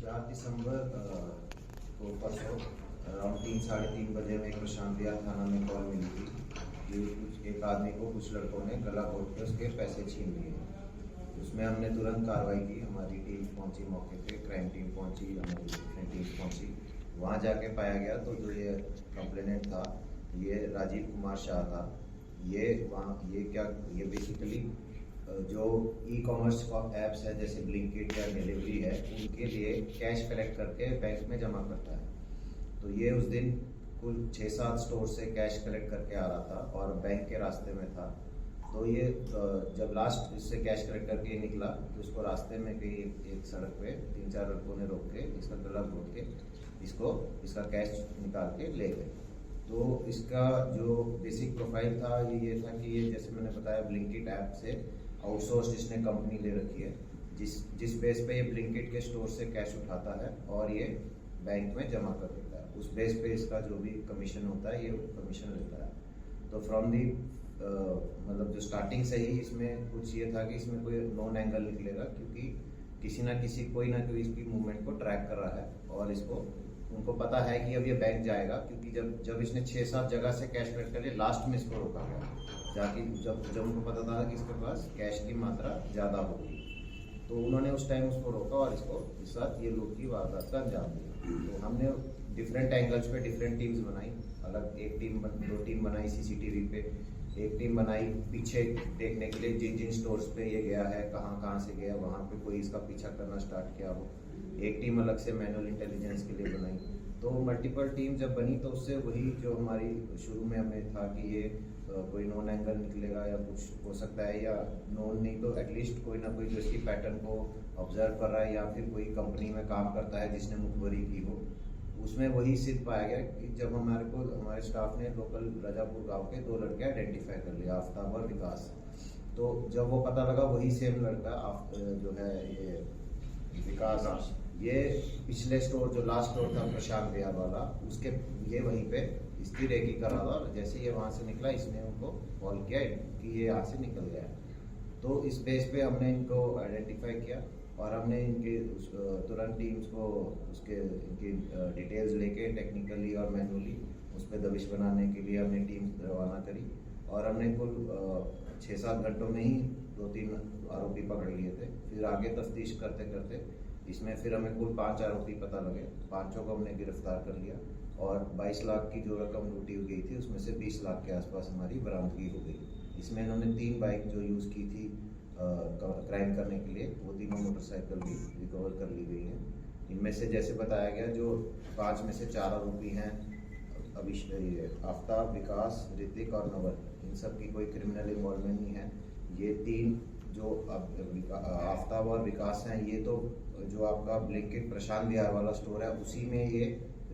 4 दिसंबर को परसों अराउंड 3 साढ़े 3 बजे में प्रशांत विहार थाना में कॉल मिली थी कि कुछ एक आदमी को कुछ लड़कों ने गला घोट के उसके पैसे छीन लिए। उसमें हमने तुरंत कार्रवाई की। हमारी टीम पहुंची मौके पे, क्राइम टीम पहुंची, हमारी डिफरेंट टीम्स पहुंची। वहां जाके पाया गया तो जो ये कंप्लेनेंट था ये राजीव कुमार शाह था। ये बेसिकली जो ई कॉमर्स ऐप्स है जैसे ब्लिंकिट या डिलीवरी है उनके लिए कैश कलेक्ट करके बैंक में जमा करता है। तो ये उस दिन कुल 6-7 स्टोर से कैश कलेक्ट करके आ रहा था और बैंक के रास्ते में था। तो ये जब लास्ट इससे कैश कलेक्ट करके निकला तो इसको रास्ते में कहीं एक सड़क पे 3-4 लड़कों ने रोक के इसका गला घोट के इसका कैश निकाल के ले गए। तो इसका जो बेसिक प्रोफाइल था ये था कि ये जैसे मैंने बताया ब्लिंकिट ऐप से आउटसोर्स इसने कंपनी ले रखी है जिस बेस पे ये ब्लिंकिट के स्टोर से कैश उठाता है और ये बैंक में जमा कर देता है। उस बेस पे इसका जो भी कमीशन होता है ये कमीशन लेता है। तो फ्रॉम दी मतलब जो स्टार्टिंग से ही इसमें कुछ ये था कि इसमें कोई नॉन एंगल निकलेगा क्योंकि कोई ना कोई इसकी मूवमेंट को ट्रैक कर रहा है और उनको पता है कि अब ये बैंक जाएगा क्योंकि जब इसने 6-7 जगह से कैश कलेक्ट कर लिया लास्ट में इसको रोका गया जाकि जब उनको पता था कि इसके पास कैश की मात्रा ज़्यादा होगी तो उन्होंने उस टाइम उसको रोका और इसके साथ ये लूट की वारदात का अंजाम दिया। तो हमने डिफरेंट एंगल्स पे डिफरेंट टीम्स बनाई। अलग दो टीम बनाई सीसीटीवी पे, एक टीम बनाई पीछे देखने के लिए जिन स्टोर्स पे ये गया है कहाँ से गया वहाँ पे कोई इसका पीछा करना स्टार्ट किया हो। एक टीम अलग से मैनुअल इंटेलिजेंस के लिए बनाई। तो मल्टीपल टीम जब बनी तो उससे वही जो हमारी शुरू में हमें था कि ये कोई नॉन एंगल निकलेगा या कुछ हो सकता है या नॉन नहीं तो एटलीस्ट कोई ना कोई जो इसकी पैटर्न को ऑब्जर्व कर रहा है या फिर कोई कंपनी में काम करता है जिसने मुखबरी की हो। उसमें वही सिद्ध पाया गया कि जब हमारे स्टाफ ने लोकल रजापुर गांव के 2 लड़के आइडेंटिफाई कर लिया, आफ्ताब और विकास। तो जब वो पता लगा वही सेम लड़का जो है ये विकास ये पिछले स्टोर जो लास्ट स्टोर था प्रशांत विहार वाला उसके ये वहीं पे इसकी रेकी कर रहा था और जैसे ये वहाँ से निकला इसने उनको कॉल किया कि ये यहाँ से निकल गया है। तो इस बेस पे हमने इनको आइडेंटिफाई किया और हमने इनके तुरंत टीम्स को इनकी डिटेल्स लेके टेक्निकली और मैनुअली उस पर दबिश बनाने के लिए हमने टीम रवाना करी और हमने कुल 6-7 घंटों में ही 2-3 आरोपी पकड़ लिए थे। फिर आगे तफ्तीश करते करते इसमें फिर हमें कुल 5 आरोपी पता लगे। 5 को हमने गिरफ्तार कर लिया और 22 लाख की जो रकम लूटी गई थी उसमें से 20 लाख के आसपास हमारी बरामदगी हो गई। इसमें इन्होंने 3 बाइक जो यूज़ की थी क्राइम करने के लिए वो 3 मोटरसाइकिल भी रिकवर कर ली गई हैं। इनमें से जैसे बताया गया जो 5 में से 4 आरोपी हैं आफ्ताब, विकास, ऋतिक और नवल, इन सब की कोई क्रिमिनल इन्वॉल्वमेंट नहीं है। ये 3 जो आफ्ताब और विकास हैं ये तो जो आपका ब्लिंकिट प्रशांत विहार वाला स्टोर है उसी में ये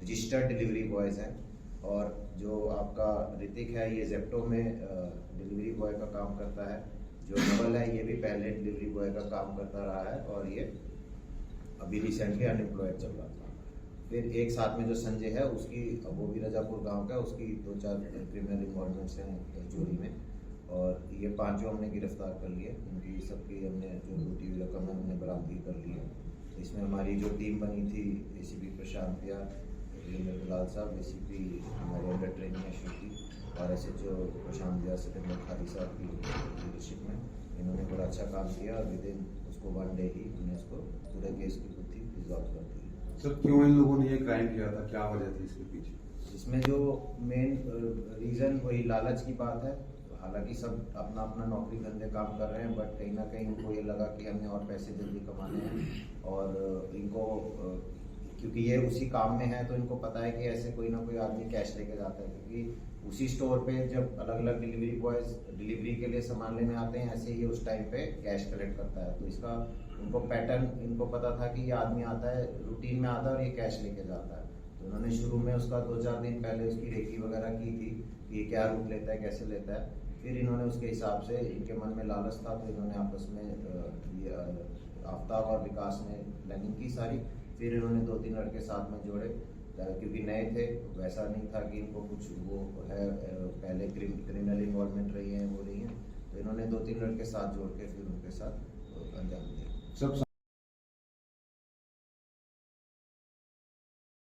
रजिस्टर्ड डिलीवरी बॉयज़ हैं और जो आपका ऋतिक है ये जेप्टो में डिलीवरी बॉय का काम करता है। जो नवल है ये भी पहले डिलीवरी बॉय का काम करता रहा है और ये अभी रिसेंटली अनएम्प्लॉयड चल रहा था। फिर एक साथ में जो संजय है उसकी वो भी रजापुर गांव का, उसकी 2-4 क्रिमिनल इन्वॉल्वमेंट्स हैं चोरी में और ये 5 हमने गिरफ्तार कर लिए। इनकी सबकी हमने जो लूटी हुई रकम है हमने बरामदगी कर ली है। इसमें हमारी जो टीम बनी थी एसीपी प्रशांत विहार, लाल साहब, एसीपी हमारे अंडर ट्रेनिंग है श्रुति और एसएचओ प्रशांत विहार सिकंदर खारी साहब की लीडरशिप में इन्होंने बड़ा अच्छा काम किया और विदिन उसको 1 डे ही हमने इसको पूरे केस की गुत्थी रिजॉल्व कर दी। सर क्यों इन लोगों ने ये क्राइम किया था, क्या वजह थी इसके पीछे? इसमें जो मेन रीज़न वही लालच की बात है। हालांकि सब अपना अपना नौकरी धंधे काम कर रहे हैं बट कहीं ना कहीं इनको ये लगा कि हमें और पैसे जल्दी कमाने हैं और इनको क्योंकि ये उसी काम में है तो इनको पता है कि ऐसे कोई ना कोई आदमी कैश लेके जाता है क्योंकि उसी स्टोर पे जब अलग अलग डिलीवरी बॉयज डिलीवरी के लिए सामान लेने आते हैं ऐसे ही उस टाइम पे कैश कलेक्ट करता है। तो इसका उनको पैटर्न इनको पता था कि ये आदमी आता है रूटीन में आता है और ये कैश लेके जाता है। तो उन्होंने शुरू में उसका 2-4 दिन पहले उसकी रेकी वगैरह की थी कि क्या रूट लेता है कैसे लेता है। फिर इन्होंने उसके हिसाब से इनके मन में लालच था तो इन्होंने आपस में आफ्ताब और विकास ने प्लानिंग की सारी। फिर इन्होंने 2-3 लड़के साथ में जोड़े क्योंकि नए थे, वैसा नहीं था कि इनको कुछ वो है पहले क्रिमिनल इन्वॉल्वमेंट रही है वो नहीं है। तो इन्होंने 2-3 लड़के साथ जोड़ के फिर उनके साथ अंजाम दिया।